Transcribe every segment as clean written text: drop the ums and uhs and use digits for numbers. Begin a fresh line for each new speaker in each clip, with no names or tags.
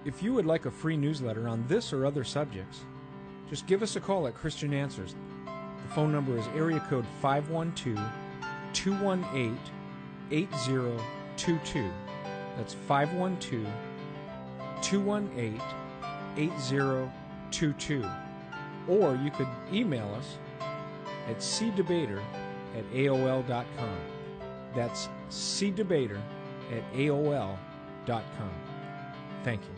If you would like a free newsletter on this or other subjects, just give us a call at Christian Answers. The phone number is area code 512-218-8022. That's 512-218-8022. Or you could email us at cdebater@aol.com. That's cdebater@aol.com. Thank you.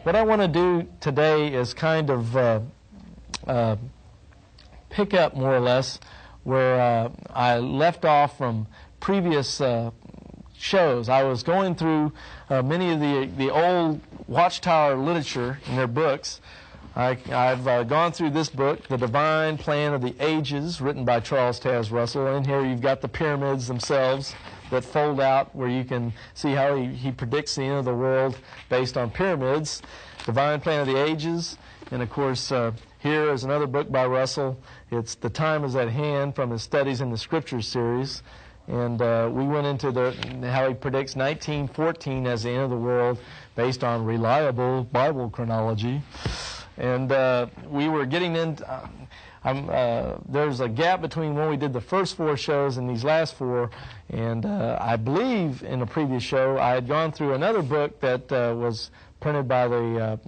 What I want to do today is kind of pick up more or less where I left off from previous shows. I was going through many of the old WatchTower literature in their books. I've gone through this book, The Divine Plan of the Ages, written by Charles Taze Russell. In here you've got the pyramids themselves that fold out, where you can see how he predicts the end of the world based on pyramids. Divine Plan of the Ages. And of course, here is another book by Russell. It's The Time is at Hand, from his Studies in the Scriptures series. And we went into how he predicts 1914 as the end of the world based on reliable Bible chronology. And we were getting into... there's a gap between when we did the first 4 shows and these last 4, and I believe in a previous show I had gone through another book that was printed by the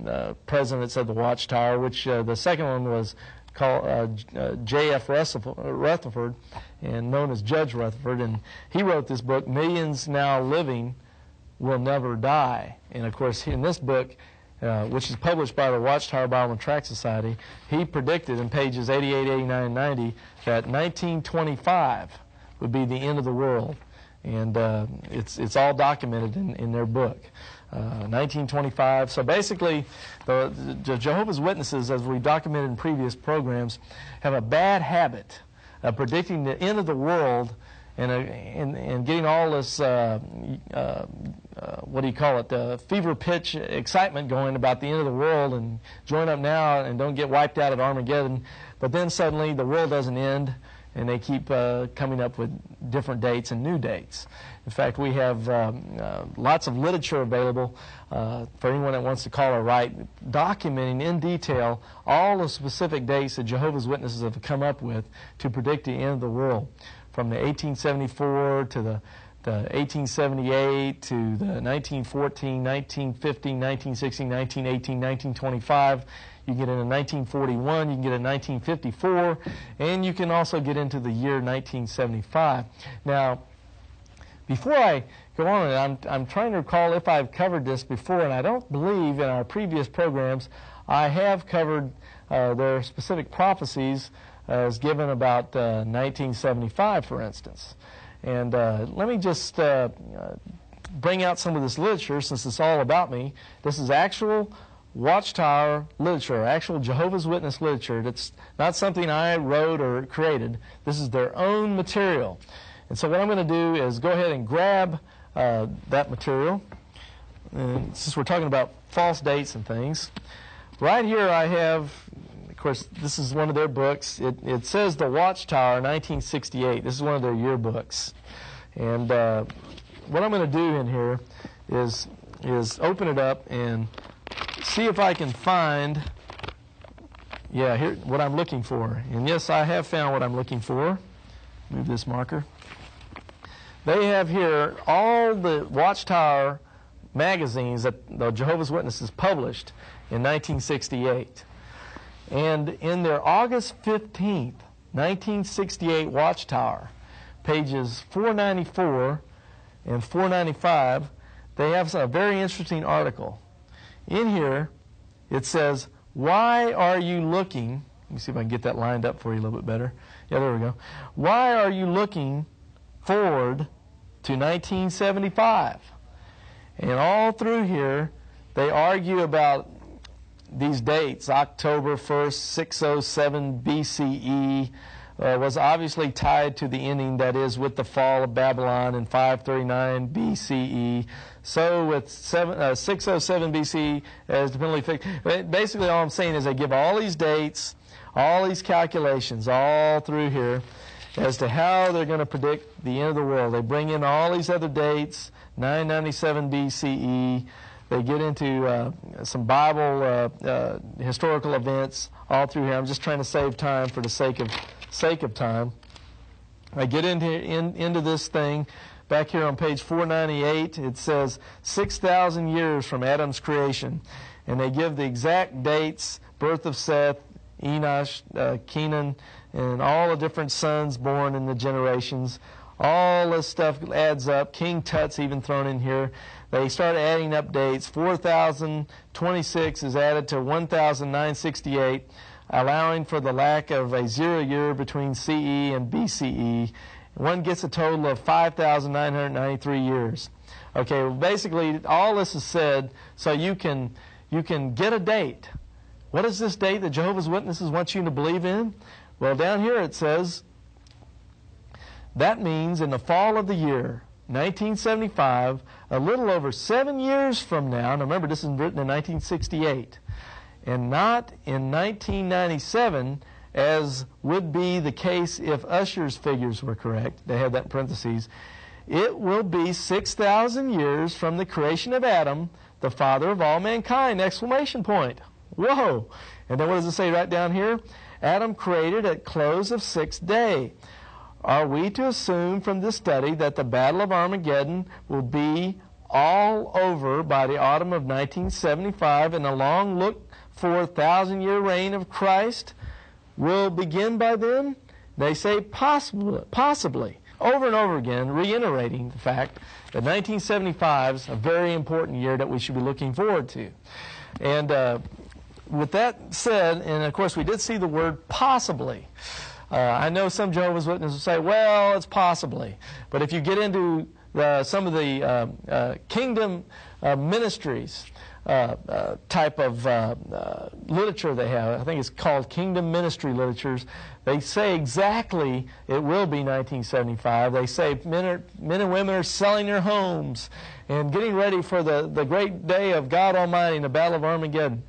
presidents of the WatchTower, which the second one was called J.F. Rutherford, and known as Judge Rutherford, and he wrote this book, Millions Now Living Will Never Die. And of course, in this book, which is published by the WatchTower Bible and Tract Society, he predicted in pages 88, 89, and 90 that 1925 would be the end of the world. And it's all documented in their book. 1925. So basically, the Jehovah's Witnesses, as we documented in previous programs, have a bad habit of predicting the end of the world and getting all this, what do you call it, fever pitch excitement going about the end of the world, and join up now and don't get wiped out at Armageddon. But then suddenly the world doesn't end, and they keep coming up with different dates and new dates. In fact, we have lots of literature available for anyone that wants to call or write, documenting in detail all the specific dates that Jehovah's Witnesses have come up with to predict the end of the world, from the 1874 to the 1878 to the 1914, 1915, 1916, 1918, 1925. You get into 1941, you can get into 1954, and you can also get into the year 1975. Now, before I go on, I'm trying to recall if I've covered this before, and I don't believe in our previous programs I have covered their specific prophecies as given about 1975, for instance. And let me just bring out some of this literature, since it's all about me. This is actual WatchTower literature, actual Jehovah's Witness literature. That's not something I wrote or created. This is their own material. And so what I'm going to do is go ahead and grab that material. And since we're talking about false dates and things, right here I have, of course, this is one of their books. It says the WatchTower 1968. This is one of their yearbooks. And what I'm going to do in here is open it up and see if I can find, here, what I'm looking for. And yes, I have found what I'm looking for. Move this marker. They have here all the WatchTower magazines that the Jehovah's Witnesses published in 1968. And in their August 15th, 1968 WatchTower, pages 494 and 495, they have a very interesting article. In here, it says, why are you looking, let me see if I can get that lined up for you a little bit better. Yeah, there we go. Why are you looking forward to 1975? And all through here, they argue about these dates. October 1st, 607 BCE was obviously tied to the ending, that is, with the fall of Babylon in 539 BCE. So with 607 BCE as dependently fixed. Basically, all I'm saying is they give all these dates, all these calculations, all through here, as to how they're going to predict the end of the world. They bring in all these other dates, 997 BCE. They get into some Bible historical events all through here. I'm just trying to save time for the sake of time. I get into this thing back here on page 498. It says 6,000 years from Adam's creation, and they give the exact dates: birth of Seth, Enosh, Kenan, and all the different sons born in the generations. All this stuff adds up. King Tut's even thrown in here. They start adding up dates. 4,026 is added to 1,968, allowing for the lack of a 0 year between CE and BCE. One gets a total of 5,993 years. Okay, well, basically all this is said so you can get a date. What is this date that Jehovah's Witnesses want you to believe in? Well, down here it says, that means in the fall of the year 1975, a little over 7 years from now. Now remember, this is written in 1968, and not in 1997, as would be the case if Ussher's figures were correct. They have that in parentheses. It will be 6,000 years from the creation of Adam, the father of all mankind! Exclamation point. Whoa! And then what does it say right down here? Adam created at close of sixth day. Are we to assume from this study that the Battle of Armageddon will be all over by the autumn of 1975, and the long looked-for 1,000-year reign of Christ will begin by then? They say possibly, over and over again, reiterating the fact that 1975 is a very important year that we should be looking forward to. And with that said, and of course we did see the word possibly. I know some Jehovah's Witnesses will say, well, it's possibly. But if you get into some of the kingdom ministries type of literature they have, I think it's called kingdom ministry literatures, they say exactly it will be 1975. They say men and women are selling their homes and getting ready for the great day of God Almighty in the Battle of Armageddon.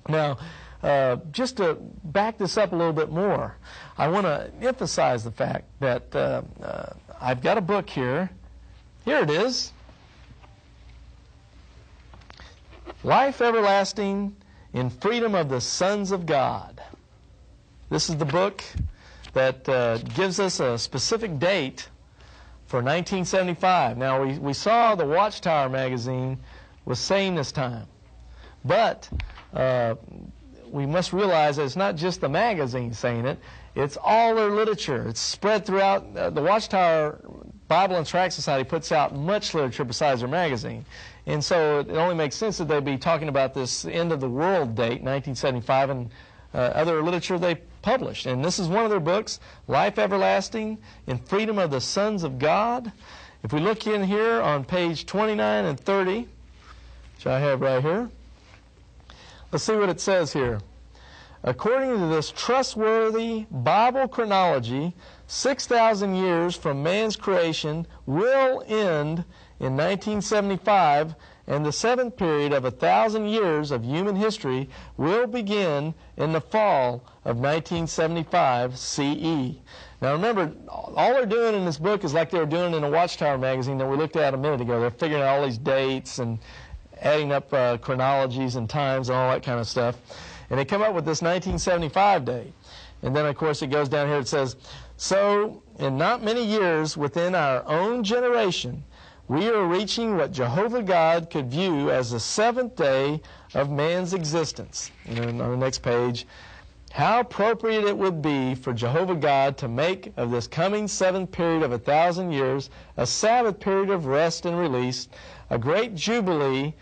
Now, just to back this up a little bit more, I want to emphasize the fact that I've got a book here. Here it is. Life Everlasting in Freedom of the Sons of God. This is the book that gives us a specific date for 1975. Now, we saw the WatchTower magazine was saying this time. But we must realize that it's not just the magazine saying it, it's all their literature. It's spread throughout. The WatchTower Bible and Tract Society puts out much literature besides their magazine. And so it only makes sense that they'd be talking about this end of the world date, 1975, and other literature they published. And this is one of their books, Life Everlasting in Freedom of the Sons of God. If we look in here on page 29 and 30, which I have right here, let's see what it says here. According to this trustworthy Bible chronology, 6,000 years from man's creation will end in 1975, and the seventh period of 1,000 years of human history will begin in the fall of 1975 CE. Now remember, all they're doing in this book is like they were doing in a WatchTower magazine that we looked at a minute ago. They're figuring out all these dates and adding up chronologies and times and all that kind of stuff. And they come up with this 1975 date. And then, of course, it goes down here. It says, so in not many years within our own generation, we are reaching what Jehovah God could view as the seventh day of man's existence. And then on the next page, how appropriate it would be for Jehovah God to make of this coming seventh period of 1,000 years a Sabbath period of rest and release, a great jubilee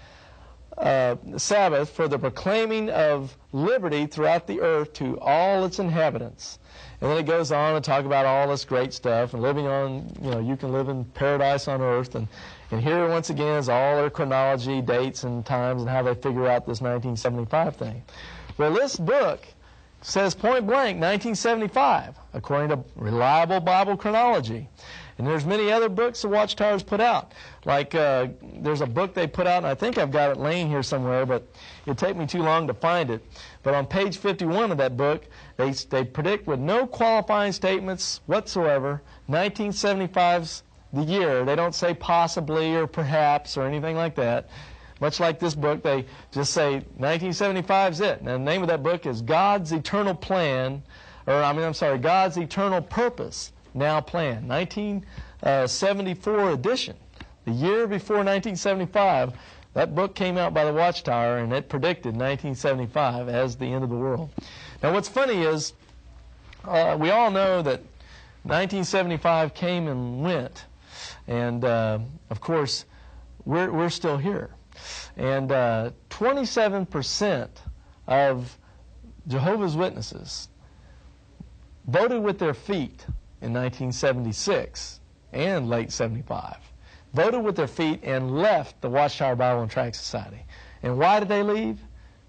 Sabbath for the proclaiming of liberty throughout the earth to all its inhabitants. And then it goes on to talk about all this great stuff and living on, you can live in paradise on earth. And And here, once again, is all their chronology, dates, and times, and how they figure out this 1975 thing. Well, this book says point blank 1975, according to reliable Bible chronology. And there's many other books the WatchTower's put out. Like there's a book they put out, and I think I've got it laying here somewhere, but it'd take me too long to find it. But on page 51 of that book, they predict with no qualifying statements whatsoever 1975's the year. They don't say possibly or perhaps or anything like that. Much like this book, they just say 1975 is it. And the name of that book is God's Eternal Plan, God's Eternal Purpose, Now Plan. 1974 edition. The year before 1975, that book came out by the WatchTower, and it predicted 1975 as the end of the world. Now, what's funny is we all know that 1975 came and went, and of course, we're still here. And 27% of Jehovah's Witnesses voted with their feet in 1976 and late 75. Voted with their feet and left the WatchTower Bible and Tract Society. And why did they leave?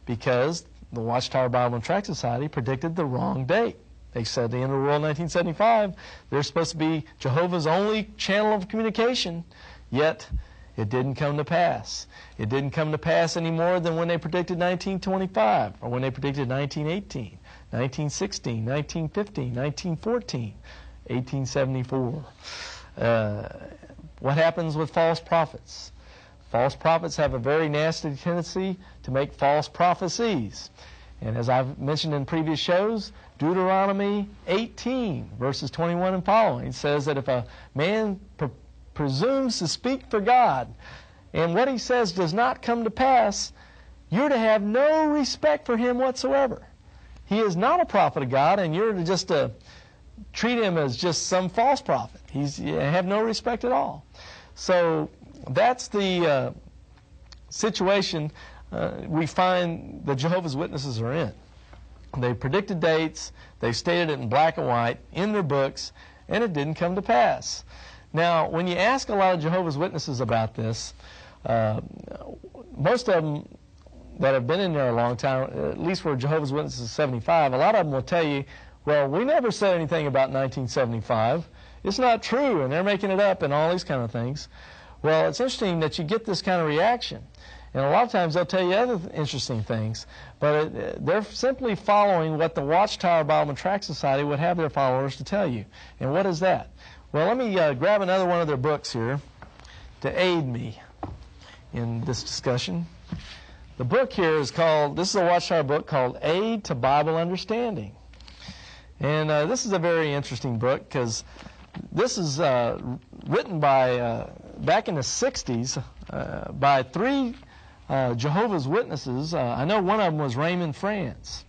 Because the WatchTower Bible and Tract Society predicted the wrong date. They said the end of the world in 1975. They're supposed to be Jehovah's only channel of communication, yet it didn't come to pass. It didn't come to pass any more than when they predicted 1925, or when they predicted 1918, 1916, 1915, 1914, 1874. What happens with false prophets? False prophets have a very nasty tendency to make false prophecies. And as I've mentioned in previous shows, Deuteronomy 18, verses 21 and following, says that if a man presumes to speak for God, and what he says does not come to pass, you're to have no respect for him whatsoever. He is not a prophet of God, and you're to just treat him as just some false prophet. You have no respect at all. So that's the situation we find the Jehovah's Witnesses are in. They predicted dates, they stated it in black and white in their books, and it didn't come to pass. Now, when you ask a lot of Jehovah's Witnesses about this, most of them that have been in there a long time, at least for Jehovah's Witnesses 75, a lot of them will tell you, well, we never said anything about 1975. It's not true, and they're making it up and all these kind of things. Well, it's interesting that you get this kind of reaction. And a lot of times they'll tell you other interesting things, but they're simply following what the WatchTower Bible and Tract Society would have their followers to tell you. And what is that? Well, let me grab another one of their books here to aid me in this discussion. The book here is called, this is a WatchTower book called Aid to Bible Understanding. And this is a very interesting book because this is written by, back in the 60s, by three Jehovah's Witnesses. I know one of them was Ray Franz.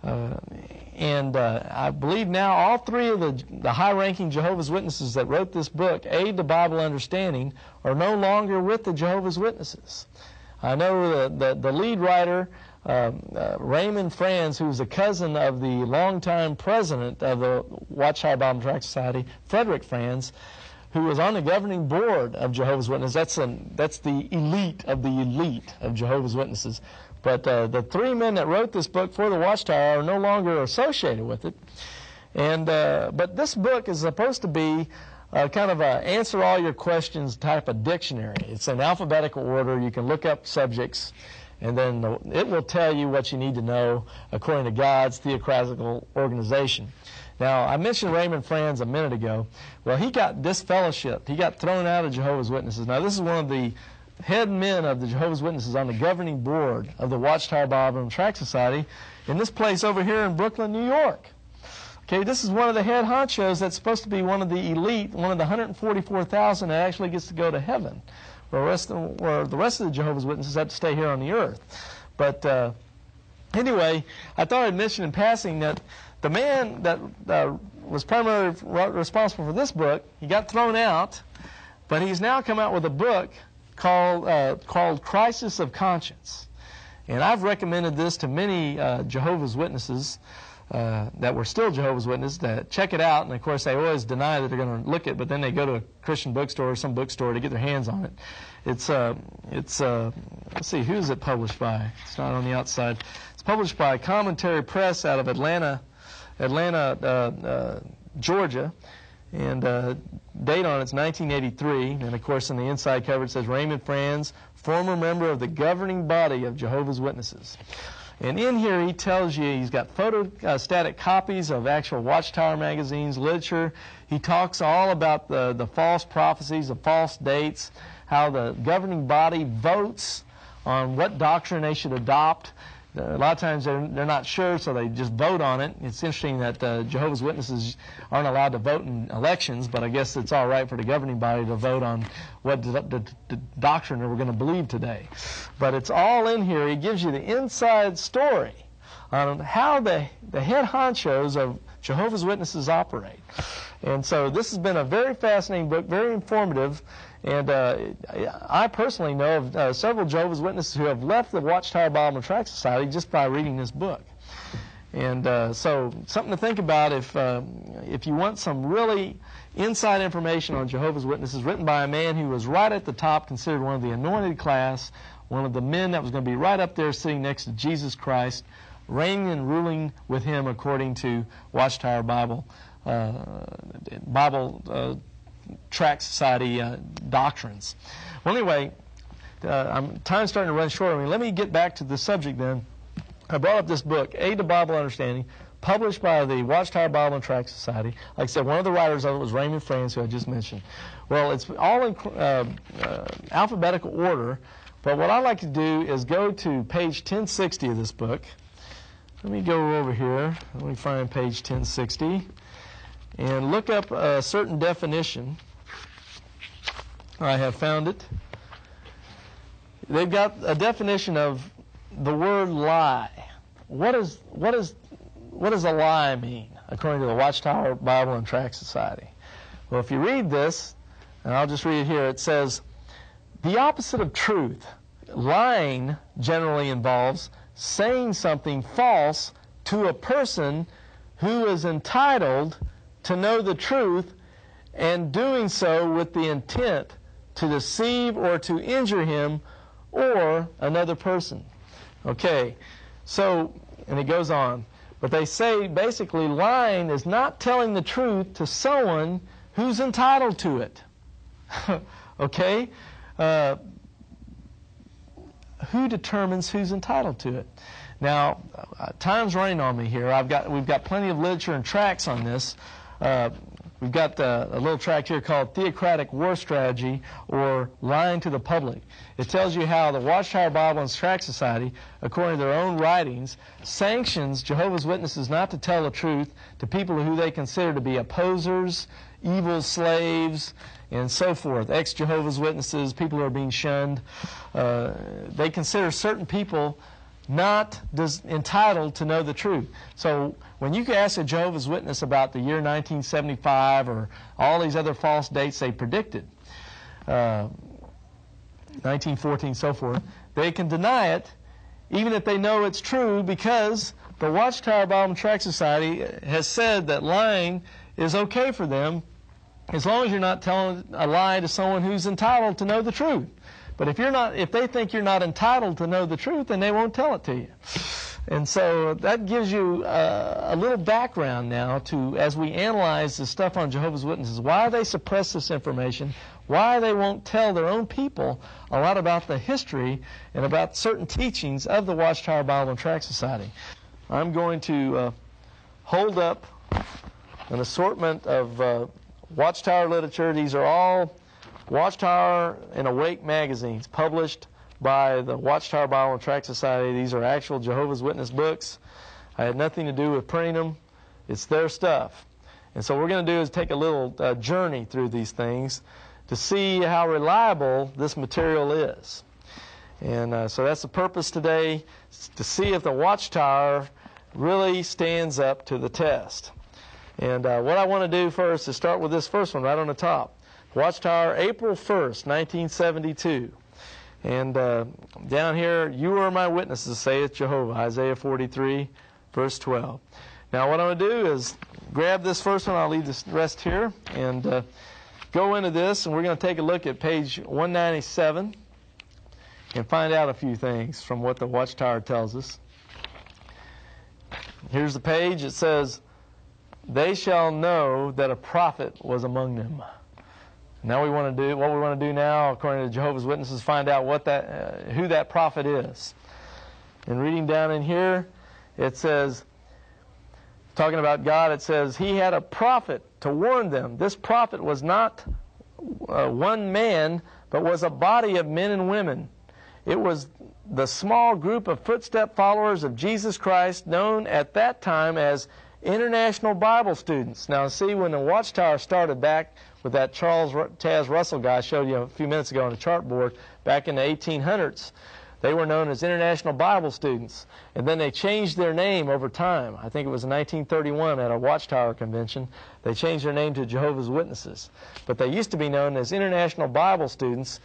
And I believe now all three of the high-ranking Jehovah's Witnesses that wrote this book, Aid to Bible Understanding, are no longer with the Jehovah's Witnesses. I know the lead writer, Ray Franz, who's a cousin of the longtime president of the WatchTower Bible and Tract Society, Frederick Franz, who was on the governing board of Jehovah's Witnesses. That's the elite of Jehovah's Witnesses. But the three men that wrote this book for the WatchTower are no longer associated with it. And but this book is supposed to be kind of a answer all your questions type of dictionary. It's in alphabetical order. You can look up subjects, and then it will tell you what you need to know according to God's theocratical organization. Now, I mentioned Ray Franz a minute ago. Well, he got disfellowshipped. He got thrown out of Jehovah's Witnesses. Now, this is one of the head men of the Jehovah's Witnesses on the governing board of the WatchTower Bible and Tract Society in this place over here in Brooklyn, New York. Okay, this is one of the head honchos that's supposed to be one of the elite, one of the 144,000 that actually gets to go to heaven, where the rest of the Jehovah's Witnesses have to stay here on the earth. But anyway, I thought I'd mention in passing that the man that was primarily responsible for this book, he got thrown out, but he's now come out with a book called Crisis of Conscience. And I've recommended this to many Jehovah's Witnesses that were still Jehovah's Witnesses to check it out. And of course, they always deny that they're going to look at it, but then they go to a Christian bookstore or some bookstore to get their hands on it. It's let's see, who is it published by? It's not on the outside. It's published by Commentary Press out of Atlanta, Georgia, and date on it's 1983. And of course, in the inside cover it says Ray Franz, former member of the governing body of Jehovah's Witnesses. And in here he tells you he's got photostatic copies of actual WatchTower magazines, literature. He talks all about the false prophecies, the false dates, how the governing body votes on what doctrine they should adopt. A lot of times they're not sure, so they just vote on it. It's interesting that Jehovah's Witnesses aren't allowed to vote in elections, but I guess it's all right for the governing body to vote on what the doctrine that we're going to believe today. But it's all in here. He gives you the inside story on how the head honchos of Jehovah's Witnesses operate. And so this has been a very fascinating book, very informative. And I personally know of several Jehovah's Witnesses who have left the WatchTower Bible and Tract Society just by reading this book. And so something to think about if you want some really inside information on Jehovah's Witnesses, written by a man who was right at the top, considered one of the anointed class, one of the men that was going to be right up there sitting next to Jesus Christ, reigning and ruling with him according to WatchTower Bible Tract Society doctrines. Well, anyway, time's starting to run short. Let me get back to the subject then. I brought up this book, Aid to Bible Understanding, published by the WatchTower Bible and Tract Society. Like I said, one of the writers of it was Ray Franz, who I just mentioned. Well, it's all in alphabetical order, but what I like to do is go to page 1060 of this book. Let me go over here. Let me find page 1060. And look up a certain definition. I have found it. They've got a definition of the word lie. What does a lie mean, according to the WatchTower Bible and Tract Society? Well, if you read this, and I'll just read it here, it says, the opposite of truth. Lying generally involves saying something false to a person who is entitled to know the truth, and doing so with the intent to deceive or to injure him or another person. Okay, so, and it goes on, but they say basically lying is not telling the truth to someone who's entitled to it. Okay? Who determines who's entitled to it? Now, time's running on me here. We've got plenty of literature and tracts on this. We've got a little tract here called Theocratic War Strategy, or Lying to the Public. It tells you how the WatchTower Bible and Tract Society, according to their own writings, sanctions Jehovah's Witnesses not to tell the truth to people who they consider to be opposers, evil slaves, and so forth. Ex-Jehovah's Witnesses, people who are being shunned. They consider certain people not entitled to know the truth. So when you ask a Jehovah's Witness about the year 1975 or all these other false dates they predicted, 1914, so forth, they can deny it even if they know it's true, because the WatchTower Bible and Tract Society has said that lying is okay for them as long as you're not telling a lie to someone who's entitled to know the truth. But if they think you're not entitled to know the truth, then they won't tell it to you. And so that gives you a little background now to, as we analyze the stuff on Jehovah's Witnesses, why they suppress this information, why they won't tell their own people a lot about the history and about certain teachings of the WatchTower Bible and Tract Society. I'm going to hold up an assortment of WatchTower literature. These are all WatchTower and Awake magazines published by the WatchTower Bible and Tract Society. These are actual Jehovah's Witness books. I had nothing to do with printing them. It's their stuff. And so what we're going to do is take a little journey through these things to see how reliable this material is. And so that's the purpose today, to see if the WatchTower really stands up to the test. And what I want to do first is start with this first one right on the top. WatchTower, April 1st, 1972. And down here, you are my witnesses, saith Jehovah, Isaiah 43, verse 12. Now what I'm going to do is grab this first one. I'll leave the rest here and go into this, and we're going to take a look at page 197 and find out a few things from what the WatchTower tells us. Here's the page. It says, "They shall know that a prophet was among them." Now what we want to do now, according to Jehovah's Witnesses, find out who that prophet is. And reading down in here, it says, talking about God, it says, "He had a prophet to warn them. This prophet was not one man, but was a body of men and women. It was the small group of footstep followers of Jesus Christ, known at that time as International Bible Students." Now see, when the WatchTower started back with that Charles Taz Russell guy I showed you a few minutes ago on the chartboard, back in the 1800s, they were known as International Bible Students. And then they changed their name over time. I think it was in 1931 at a WatchTower convention. They changed their name to Jehovah's Witnesses. But they used to be known as International Bible Students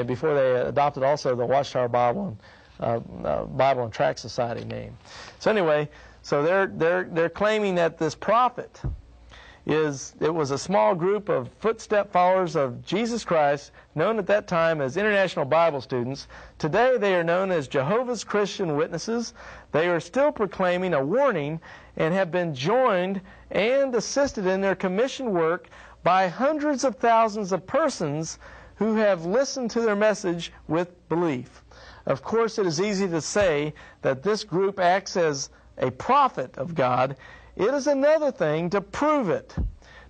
before they adopted also the WatchTower Bible and Tract Society name. So anyway, so they're claiming that this prophet it was a small group of footstep followers of Jesus Christ, known at that time as International Bible Students. Today they are known as Jehovah's Christian Witnesses. They are still proclaiming a warning and have been joined and assisted in their commission work by hundreds of thousands of persons who have listened to their message with belief. Of course, it is easy to say that this group acts as a prophet of God. It is another thing to prove it.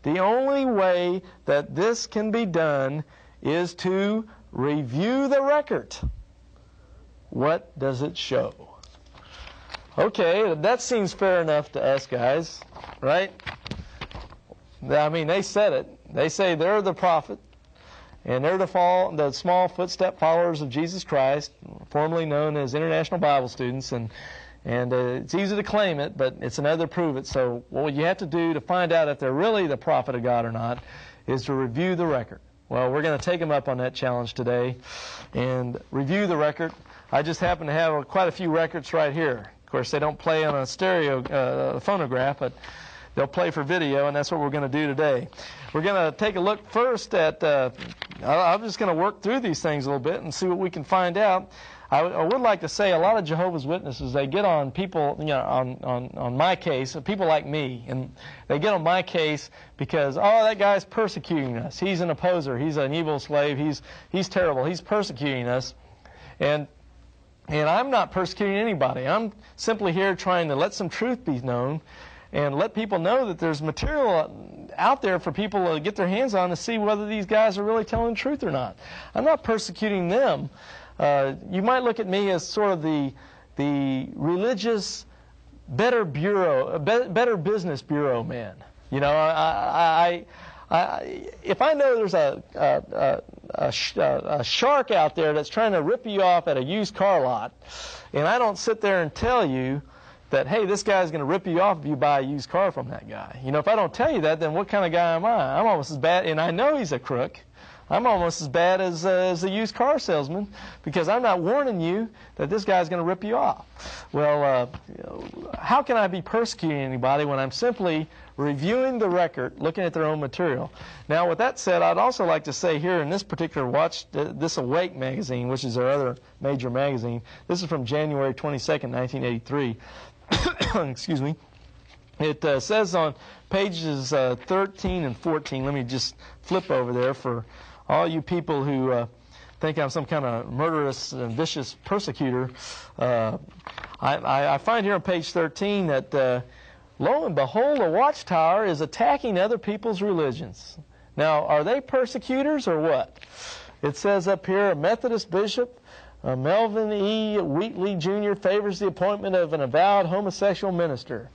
The only way that this can be done is to review the record. What does it show? Okay, that seems fair enough to us guys, right? I mean, they said it. They say they're the prophet, and they're the small footstep followers of Jesus Christ, formerly known as International Bible Students, and it's easy to claim it, but it's another to prove it. So what you have to do to find out if they're really the prophet of God or not is to review the record. Well, we're going to take them up on that challenge today and review the record. I just happen to have quite a few records right here. Of course, they don't play on a stereo phonograph, but they'll play for video, and that's what we're going to do today. We're going to take a look first at, I'm just going to work through these things a little bit and see what we can find out. I would like to say a lot of Jehovah's Witnesses, they get on people, on my case, people like me, and they get on my case because, oh, that guy's persecuting us. He's an opposer. He's an evil slave. He's terrible. He's persecuting us. And I'm not persecuting anybody. I'm simply here trying to let some truth be known and let people know that there's material out there for people to get their hands on to see whether these guys are really telling the truth or not. I'm not persecuting them. You might look at me as sort of the religious better business bureau man. You know, if I know there's a shark out there that's trying to rip you off at a used car lot, and I don't sit there and tell you that, hey, this guy's going to rip you off if you buy a used car from that guy. You know, if I don't tell you that, then what kind of guy am I? I'm almost as bad, and I know he's a crook. I'm almost as bad as a used car salesman because I'm not warning you that this guy's going to rip you off. Well, how can I be persecuting anybody when I'm simply reviewing the record, looking at their own material? Now, with that said, I'd also like to say here in this particular This Awake magazine, which is our other major magazine, this is from January 22nd, 1983. Excuse me. It says on pages 13 and 14, let me just flip over there for all you people who think I'm some kind of murderous and vicious persecutor. I find here on page 13 that, lo and behold, the WatchTower is attacking other people's religions. Now, are they persecutors or what? It says up here, a Methodist bishop, Melvin E. Wheatley Jr., favors the appointment of an avowed homosexual minister.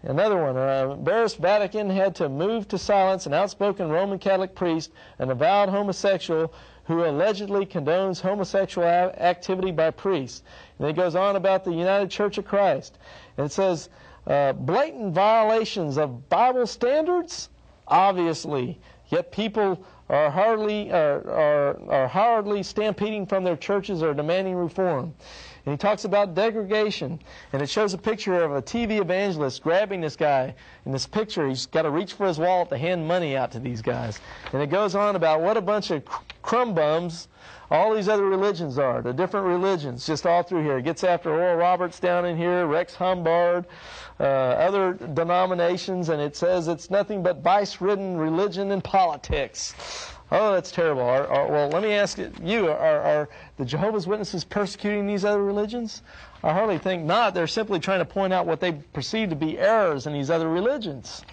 Another one, an embarrassed Vatican had to move to silence an outspoken Roman Catholic priest, an avowed homosexual who allegedly condones homosexual activity by priests. And it goes on about the United Church of Christ. And it says, blatant violations of Bible standards? Obviously. Yet people are hardly stampeding from their churches or demanding reform. And he talks about degradation, and it shows a picture of a TV evangelist grabbing this guy. In this picture, he's got to reach for his wallet to hand money out to these guys. And it goes on about what a bunch of crumb bums all these other religions are, the different religions, just all through here. It gets after Oral Roberts down in here, Rex Humbard, other denominations, and it says it's nothing but vice-ridden religion and politics. Oh, that's terrible. Well, let me ask you, are the Jehovah's Witnesses persecuting these other religions? I hardly think not. They're simply trying to point out what they perceive to be errors in these other religions.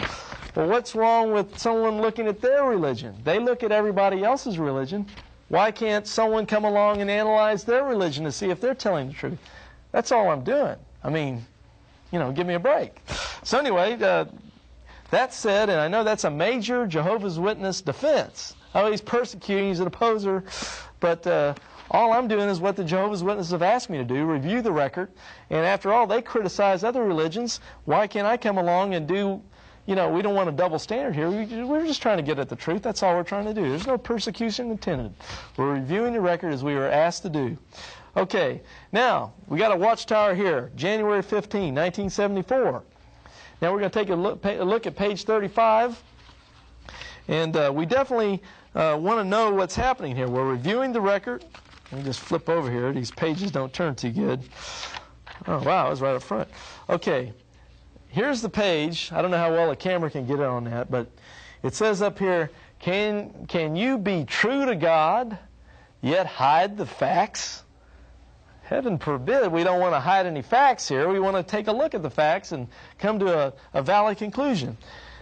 Well, what's wrong with someone looking at their religion? They look at everybody else's religion. Why can't someone come along and analyze their religion to see if they're telling the truth? That's all I'm doing. I mean, you know, give me a break. So anyway, that said, and I know that's a major Jehovah's Witness defense. Oh, he's persecuting, he's an opposer. But all I'm doing is what the Jehovah's Witnesses have asked me to do, review the record. And after all, they criticize other religions. Why can't I come along and do, you know, we don't want a double standard here. We're just trying to get at the truth. That's all we're trying to do. There's no persecution intended. We're reviewing the record as we were asked to do. Okay, now, we got a WatchTower here, January 15, 1974. Now we're going to take a look at page 35. And we definitely want to know what's happening here. We're reviewing the record. Let me just flip over here. These pages don't turn too good. Oh, wow, it was right up front. Okay, here's the page. I don't know how well the camera can get on that, but it says up here, can you be true to God, yet hide the facts? Heaven forbid, we don't want to hide any facts here. We want to take a look at the facts and come to a valid conclusion.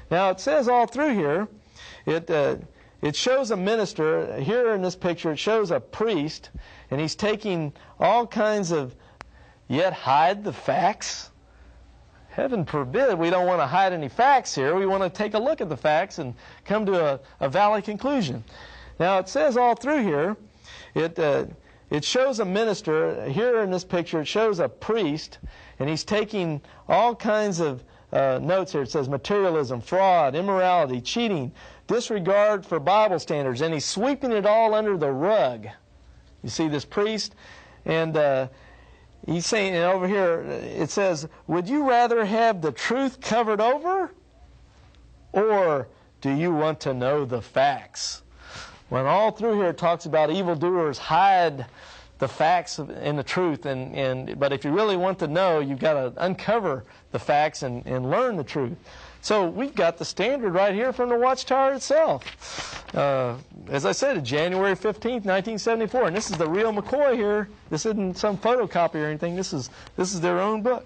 Now, it says all through here, it shows a minister. Here in this picture, it shows a priest, and he's taking all kinds of, yet hide the facts? Heaven forbid, we don't want to hide any facts here. We want to take a look at the facts and come to a valid conclusion. Now, it says all through here, it shows a minister. Here in this picture, it shows a priest, and he's taking all kinds of notes here. It says materialism, fraud, immorality, cheating, disregard for Bible standards, and he's sweeping it all under the rug. You see this priest? And he's saying, and over here, it says, would you rather have the truth covered over, or do you want to know the facts? When all through here it talks about evildoers hide the facts and the truth, but if you really want to know, you've got to uncover the facts and learn the truth. So we've got the standard right here from the WatchTower itself. As I said, January 15th, 1974, and this is the real McCoy here. This isn't some photocopy or anything. This is their own book.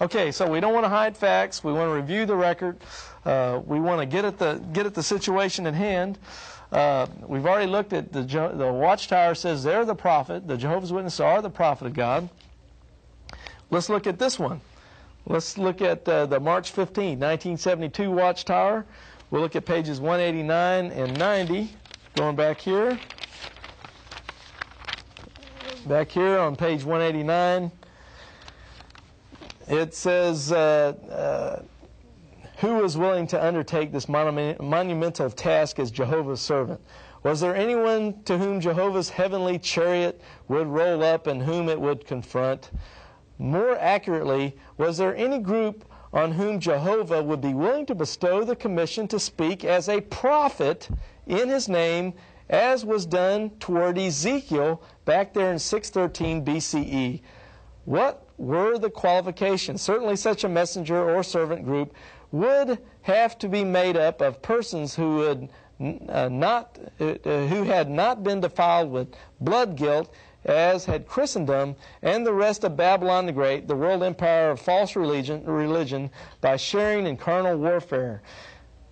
Okay, so we don't want to hide facts. We want to review the record. We want to get at the situation at hand. We've already looked at the WatchTower says they're the prophet. The Jehovah's Witnesses are the prophet of God. Let's look at this one. Let's look at the March 15, 1972 WatchTower. We'll look at pages 189 and 90. Going back here. Back here on page 189, it says, who was willing to undertake this monumental task as Jehovah's servant? Was there anyone to whom Jehovah's heavenly chariot would roll up and whom it would confront? More accurately, was there any group on whom Jehovah would be willing to bestow the commission to speak as a prophet in his name, as was done toward Ezekiel back there in 613 BCE? What were the qualifications? Certainly such a messenger or servant group would have to be made up of persons who had not been defiled with blood guilt, as had Christendom and the rest of Babylon the Great, the world empire of false religion, by sharing in carnal warfare.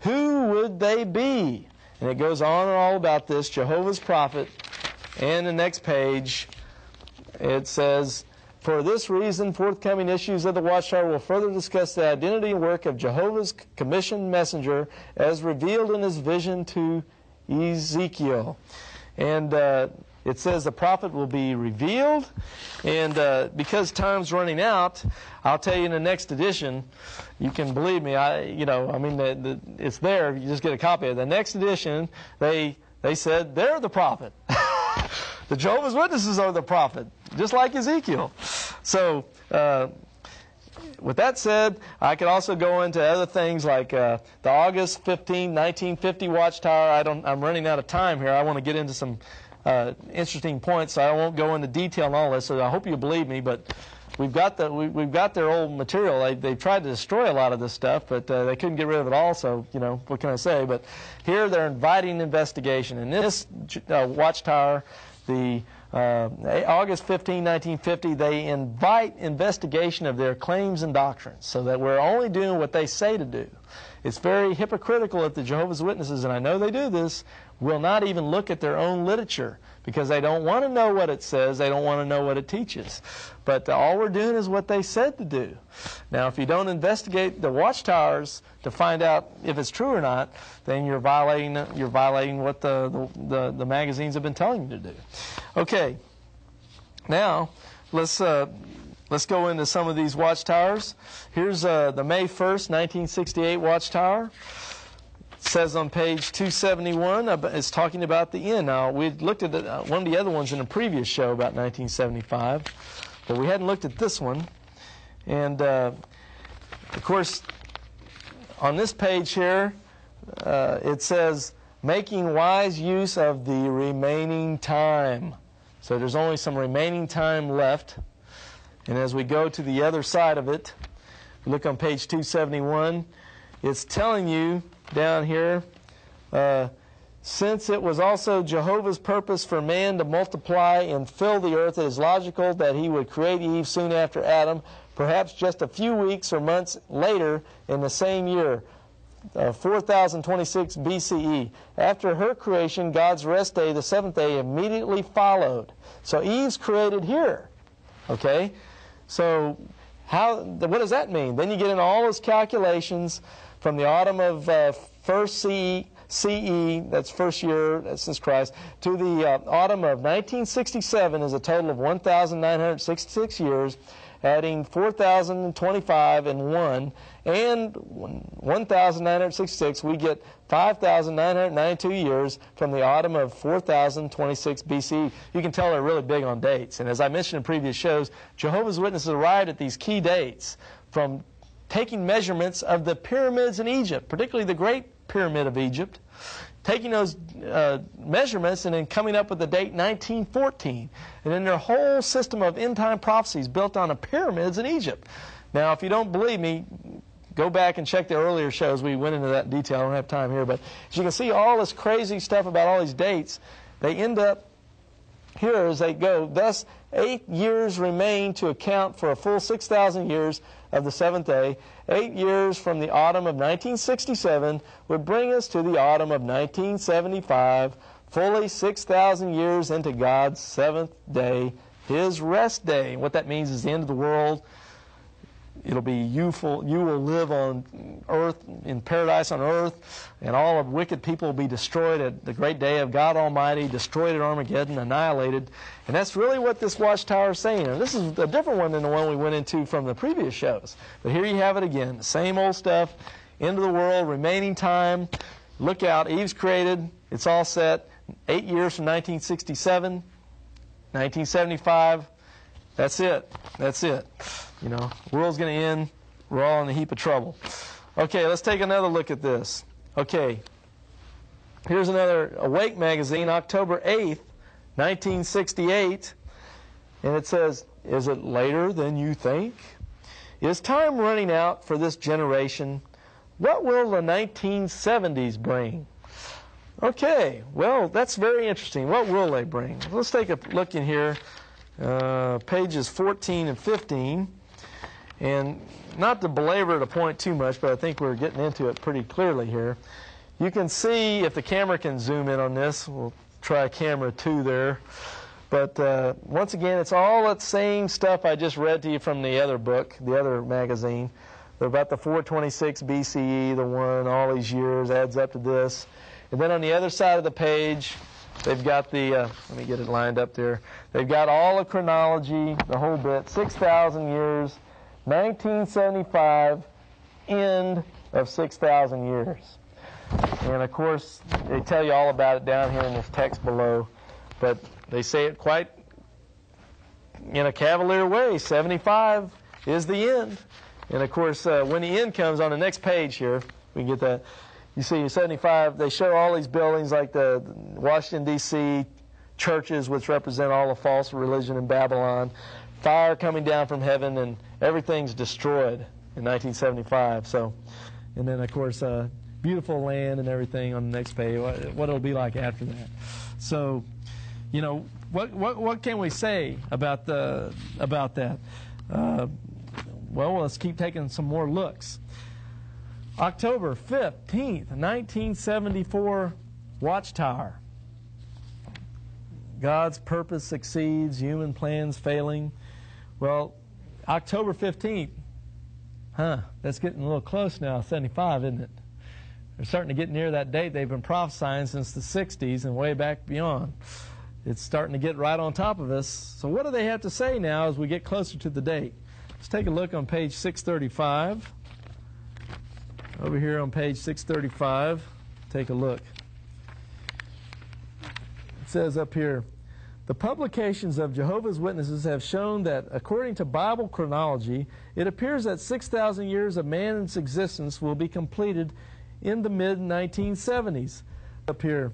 Who would they be? And it goes on and all about this, Jehovah's prophet. And the next page, it says, for this reason, forthcoming issues of the WatchTower will further discuss the identity and work of Jehovah's commissioned messenger as revealed in his vision to Ezekiel. And it says the prophet will be revealed, and because time's running out, I'll tell you in the next edition. You can believe me, it's there. You just get a copy of it. The next edition, they They said they're the prophet. The Jehovah's Witnesses are the prophet, just like Ezekiel. So, with that said, I could also go into other things like the August 15, 1950 WatchTower. I'm running out of time here. I want to get into some interesting points, so I won't go into detail on all this. So I hope you believe me, but we've got their old material. They tried to destroy a lot of this stuff, but they couldn't get rid of it all. So what can I say? But here they're inviting investigation. In this WatchTower, the August 15, 1950, they invite investigation of their claims and doctrines, so that we're only doing what they say to do. It's very hypocritical if the Jehovah's Witnesses, and I know they do this, will not even look at their own literature because they don't want to know what it says, they don't want to know what it teaches. But all we're doing is what they said to do. Now, if you don't investigate the WatchTowers to find out if it's true or not, then you're violating what the magazines have been telling you to do. Okay, now let's go into some of these WatchTowers. Here's the May 1st, 1968 WatchTower. It says on page 271, it's talking about the end. Now, we looked at one of the other ones in a previous show about 1975, but we hadn't looked at this one. And, of course, on this page here, it says, making wise use of the remaining time. So there's only some remaining time left. And as we go to the other side of it, look on page 271, it's telling you down here, since it was also Jehovah's purpose for man to multiply and fill the earth, it is logical that he would create Eve soon after Adam, perhaps just a few weeks or months later in the same year, 4026 BCE. After her creation, God's rest day, the seventh day, immediately followed. So Eve's created here. Okay? So what does that mean? Then you get into all those calculations from the autumn of first CE, that's first year since Christ, to the autumn of 1967 is a total of 1,966 years, adding 4,025 and 1, and 1,966, we get 5,992 years from the autumn of 4,026 BC. You can tell they're really big on dates. And as I mentioned in previous shows, Jehovah's Witnesses arrived at these key dates from taking measurements of the pyramids in Egypt, particularly the Great Pyramid of Egypt, taking those measurements and then coming up with the date 1914. And then their whole system of end-time prophecies built on the pyramids in Egypt. Now, if you don't believe me, go back and check the earlier shows. We went into that in detail. I don't have time here. But as you can see, all this crazy stuff about all these dates, they end up here as they go. Thus, 8 years remain to account for a full 6,000 years of the seventh day. 8 years from the autumn of 1967 would bring us to the autumn of 1975, fully 6,000 years into God's seventh day, His rest day. What that means is the end of the world. It'll be you will live on earth, in paradise on earth, and all of wicked people will be destroyed at the great day of God Almighty, destroyed at Armageddon, annihilated. And that's really what this WatchTower is saying. And this is a different one than the one we went into from the previous shows. But here you have it again, the same old stuff, end of the world, remaining time. Look out, Eve's created, it's all set. 8 years from 1967, 1975, that's it. That's it. You know, the world's going to end. We're all in a heap of trouble. Okay, let's take another look at this. Okay, here's another Awake magazine, October 8th, 1968. And it says, is it later than you think? Is time running out for this generation? What will the 1970s bring? Okay, well, that's very interesting. What will they bring? Let's take a look in here, pages 14 and 15. And not to belabor the point too much, but I think we're getting into it pretty clearly here. You can see, if the camera can zoom in on this, we'll try camera 2 there. But once again, it's all that same stuff I just read to you from the other book, the other magazine. They're about the 426 BCE, the one, all these years adds up to this. And then on the other side of the page, they've got the, let me get it lined up there. They've got all the chronology, the whole bit, 6,000 years, 1975, end of 6,000 years. And, of course, they tell you all about it down here in this text below. But they say it quite in a cavalier way. 75 is the end. And, of course, when the end comes on the next page here, we can get that. You see 75, they show all these buildings like the Washington, D.C., churches which represent all the false religion in Babylon, fire coming down from heaven, and everything's destroyed in 1975. So, and then, of course, beautiful land and everything on the next page, what it'll be like after that. So, you know, what can we say about that? Well, let's keep taking some more looks. October 15th, 1974, WatchTower. God's purpose succeeds, human plans failing. Well, October 15th, that's getting a little close now, 75, isn't it? They're starting to get near that date they've been prophesying since the 60s and way back beyond. It's starting to get right on top of us. So what do they have to say now as we get closer to the date? Let's take a look on page 635. Over here on page 635, take a look. It says up here, the publications of Jehovah's Witnesses have shown that, according to Bible chronology, it appears that 6,000 years of man's existence will be completed in the mid-1970s. Up here,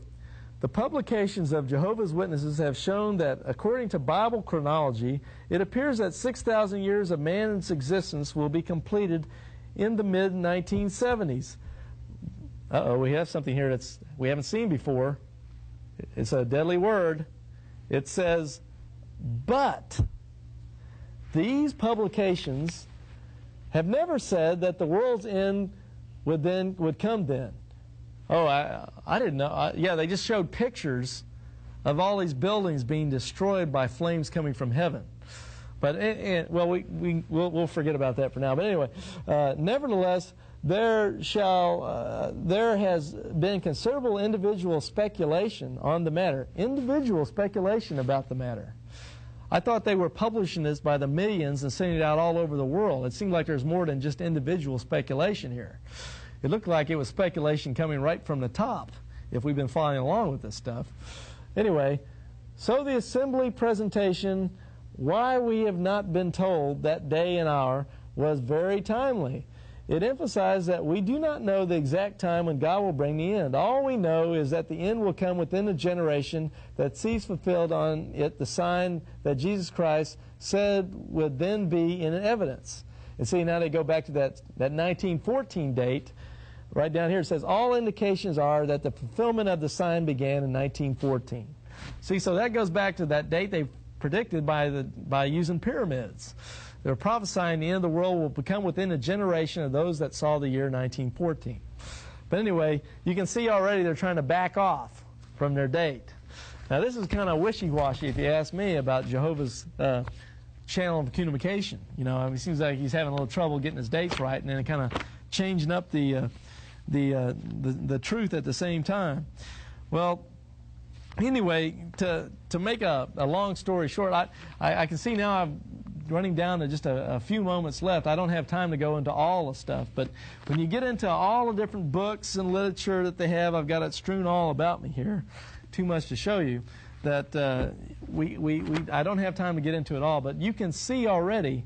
the publications of Jehovah's Witnesses have shown that, according to Bible chronology, it appears that 6,000 years of man's existence will be completed in the mid-1970s. We have something here that's we haven't seen before. It's a deadly word. It says, but these publications have never said that the world's end would come then. Oh, I didn't know. Yeah, they just showed pictures of all these buildings being destroyed by flames coming from heaven. But, well, we'll forget about that for now. But anyway, nevertheless, there has been considerable individual speculation on the matter. Individual speculation about the matter. I thought they were publishing this by the millions and sending it out all over the world. It seemed like there's more than just individual speculation here. It looked like it was speculation coming right from the top, if we've been following along with this stuff. Anyway, so the assembly presentation, why we have not been told that day and hour, was very timely. It emphasized that we do not know the exact time when God will bring the end. All we know is that the end will come within a generation that sees fulfilled on it the sign that Jesus Christ said would then be in evidence. And see, now they go back to that 1914 date. Right down here it says, all indications are that the fulfillment of the sign began in 1914. See, so that goes back to that date they predicted by using pyramids. They're prophesying the end of the world will become within a generation of those that saw the year 1914. But anyway, you can see already they're trying to back off from their date. Now this is kind of wishy-washy, if you ask me, about Jehovah's channel of communication. You know, I mean, it seems like he's having a little trouble getting his dates right, and then kind of changing up the truth at the same time. Well, anyway, to make a long story short, I can see now I'm running down to just a few moments left. I don't have time to go into all the stuff, but when you get into all the different books and literature that they have, I've got it strewn all about me here. Too much to show you. That I don't have time to get into it all, but you can see already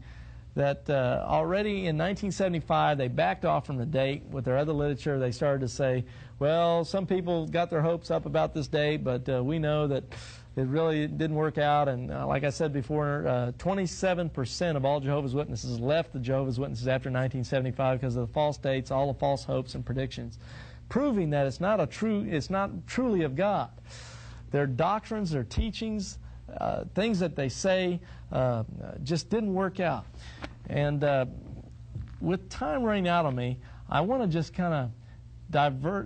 that already in 1975 they backed off from the date with their other literature. They started to say, well, some people got their hopes up about this date, but we know that it really didn't work out. And like I said before, 27% of all Jehovah's Witnesses left the Jehovah's Witnesses after 1975 because of the false dates, all the false hopes and predictions, proving that it's not truly of God. Their doctrines, their teachings, things that they say just didn't work out. And with time running out on me, I want to just kind of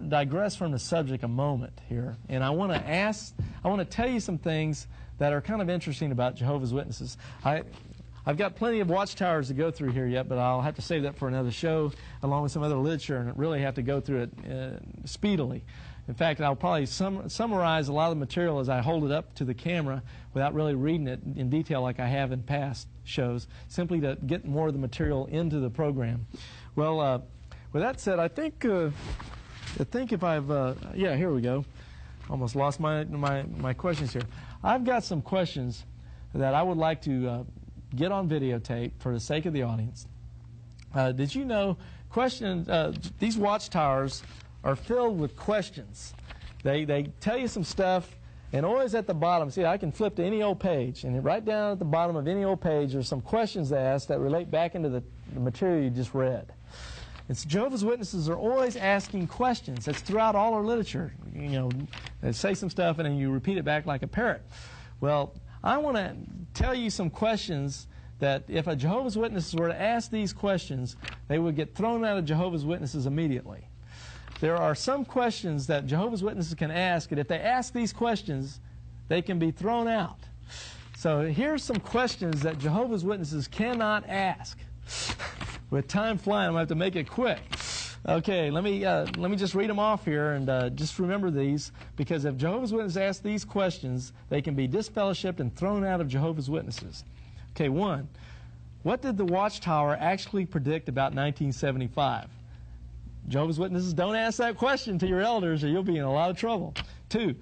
digress from the subject a moment here. And I want to tell you some things that are kind of interesting about Jehovah's Witnesses. I've got plenty of watchtowers to go through here yet, but I'll have to save that for another show along with some other literature and really have to go through it speedily. In fact, I'll probably summarize a lot of the material as I hold it up to the camera without really reading it in detail like I have in past shows, simply to get more of the material into the program. Well, with that said, I think think if I've, yeah, here we go. Almost lost my questions here. I've got some questions that I would like to get on videotape for the sake of the audience. Did you know these watchtowers are filled with questions. They tell you some stuff, and always at the bottom, see, I can flip to any old page, and right down at the bottom of any old page are some questions they ask that relate back into the material you just read. It's Jehovah's Witnesses are always asking questions. It's throughout all our literature. You know, they say some stuff and then you repeat it back like a parrot. Well, I want to tell you some questions that if a Jehovah's Witnesses were to ask these questions, they would get thrown out of Jehovah's Witnesses immediately. There are some questions that Jehovah's Witnesses can ask, and if they ask these questions, they can be thrown out. So here's some questions that Jehovah's Witnesses cannot ask. With time flying, I'm going to have to make it quick. Okay, let me just read them off here, and just remember these, because if Jehovah's Witnesses ask these questions, they can be disfellowshipped and thrown out of Jehovah's Witnesses. Okay, 1. What did the WatchTower actually predict about 1975? Jehovah's Witnesses, don't ask that question to your elders or you'll be in a lot of trouble. 2,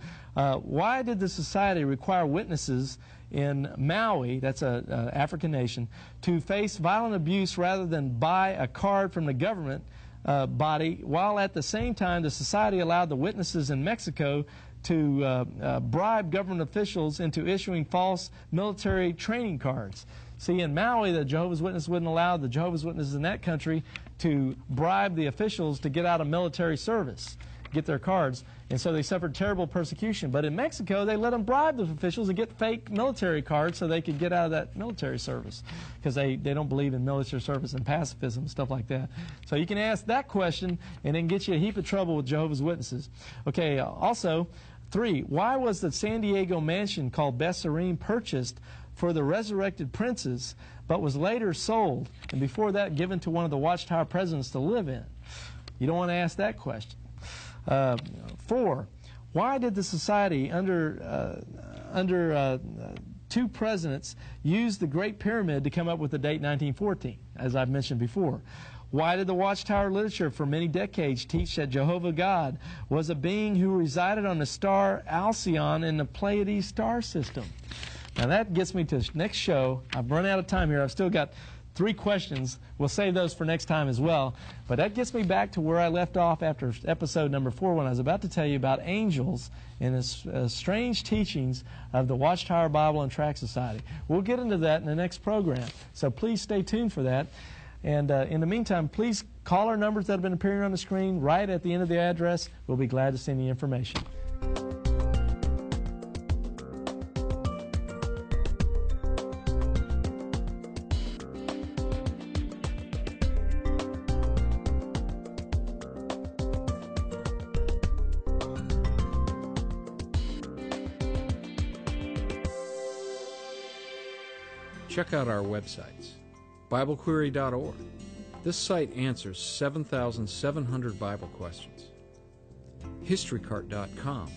why did the society require witnesses in Maui, that's an African nation, to face violent abuse rather than buy a card from the government body, while at the same time the society allowed the witnesses in Mexico to bribe government officials into issuing false military training cards? See, in Maui, the Jehovah's Witnesses wouldn't allow the Jehovah's Witnesses in that country to bribe the officials to get out of military service, get their cards, and so they suffered terrible persecution. But in Mexico, they let them bribe the officials and get fake military cards so they could get out of that military service, because they don't believe in military service and pacifism, stuff like that. So you can ask that question and then get you a heap of trouble with Jehovah's Witnesses. Okay, also, 3, why was the San Diego mansion called Besserin purchased for the resurrected princes, but was later sold, and before that given to one of the WatchTower presidents to live in? You don't want to ask that question. 4, why did the society under 2 presidents use the Great Pyramid to come up with the date 1914, as I've mentioned before? Why did the WatchTower literature for many decades teach that Jehovah God was a being who resided on the star Alcyon in the Pleiades star system? Now that gets me to the next show. I've run out of time here. I've still got 3 questions. We'll save those for next time as well. But that gets me back to where I left off after episode number 4, when I was about to tell you about angels and the strange teachings of the WatchTower Bible and Tract Society. We'll get into that in the next program, so please stay tuned for that. And in the meantime, please call our numbers that have been appearing on the screen right at the end of the address. We'll be glad to send you information.
Check out our websites. BibleQuery.org. This site answers 7,700 Bible questions. HistoryCart.com.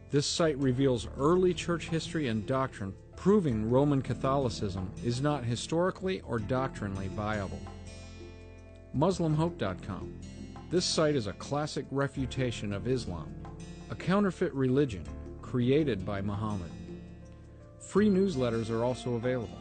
This site reveals early church history and doctrine, proving Roman Catholicism is not historically or doctrinally viable. MuslimHope.com. This site is a classic refutation of Islam, a counterfeit religion created by Muhammad. Free newsletters are also available.